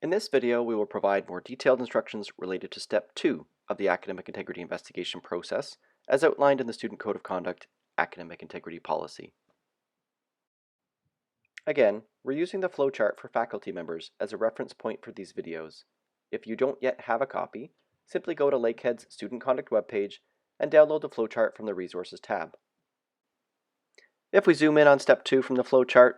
In this video, we will provide more detailed instructions related to Step 2 of the Academic Integrity Investigation process, as outlined in the Student Code of Conduct Academic Integrity Policy. Again, we're using the flowchart for faculty members as a reference point for these videos. If you don't yet have a copy, simply go to Lakehead's Student Conduct webpage and download the flowchart from the Resources tab. If we zoom in on Step 2 from the flowchart,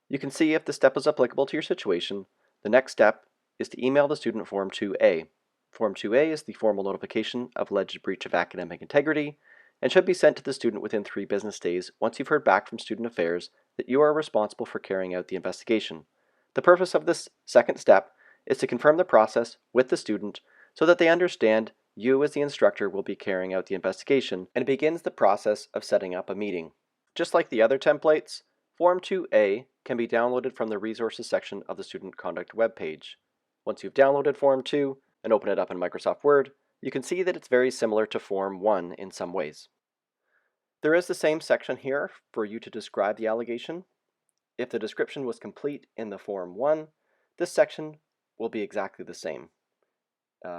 you can see if the step is applicable to your situation. The next step is to email the student Form 2A. Form 2A is the formal notification of alleged breach of academic integrity and should be sent to the student within 3 business days once you've heard back from Student Affairs that you are responsible for carrying out the investigation. The purpose of this second step is to confirm the process with the student so that they understand you as the instructor will be carrying out the investigation, and it begins the process of setting up a meeting. Just like the other templates, Form 2A can be downloaded from the Resources section of the Student Conduct webpage. Once you've downloaded Form 2 and open it up in Microsoft Word, you can see that it's very similar to Form 1 in some ways. There is the same section here for you to describe the allegation. If the description was complete in the Form 1, this section will be exactly the same.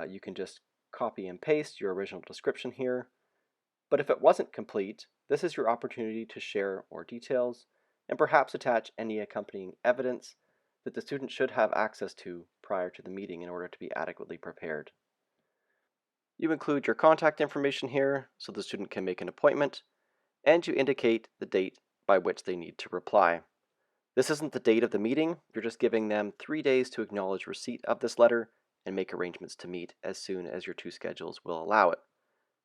You can just copy and paste your original description here. But if it wasn't complete, this is your opportunity to share more details and perhaps attach any accompanying evidence that the student should have access to prior to the meeting in order to be adequately prepared. You include your contact information here so the student can make an appointment, and you indicate the date by which they need to reply. This isn't the date of the meeting, you're just giving them 3 days to acknowledge receipt of this letter and make arrangements to meet as soon as your 2 schedules will allow it.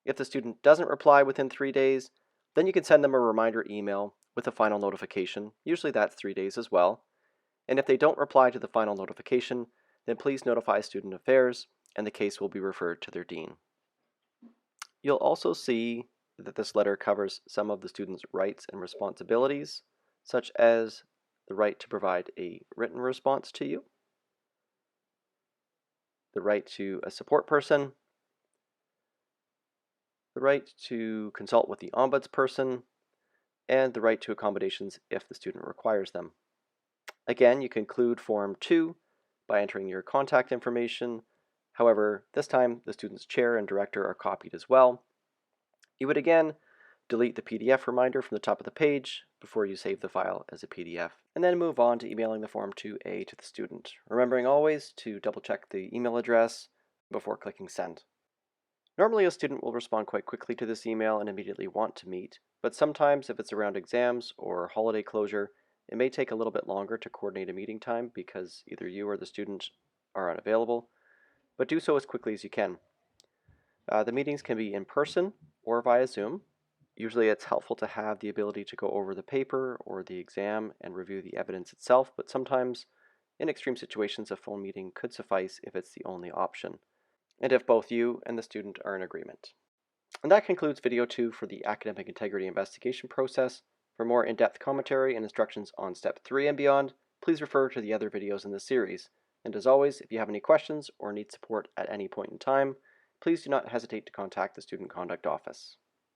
If the student doesn't reply within 3 days, then you can send them a reminder email with a final notification, usually that's 3 days as well. And if they don't reply to the final notification, then please notify Student Affairs and the case will be referred to their dean. You'll also see that this letter covers some of the student's rights and responsibilities, such as the right to provide a written response to you, the right to a support person, the right to consult with the ombudsperson, and the right to accommodations if the student requires them. Again, you conclude Form 2 by entering your contact information. However, this time the student's chair and director are copied as well. You would again delete the PDF reminder from the top of the page before you save the file as a PDF, and then move on to emailing the Form 2A to the student, remembering always to double check the email address before clicking send. Normally a student will respond quite quickly to this email and immediately want to meet, but sometimes if it's around exams or holiday closure, it may take a little bit longer to coordinate a meeting time because either you or the student are unavailable, but do so as quickly as you can. The meetings can be in person or via Zoom. Usually it's helpful to have the ability to go over the paper or the exam and review the evidence itself, but sometimes in extreme situations a phone meeting could suffice if it's the only option, and if both you and the student are in agreement. And that concludes video 2 for the Academic Integrity Investigation process. For more in-depth commentary and instructions on Step 3 and beyond, please refer to the other videos in this series. And as always, if you have any questions or need support at any point in time, please do not hesitate to contact the Student Conduct Office.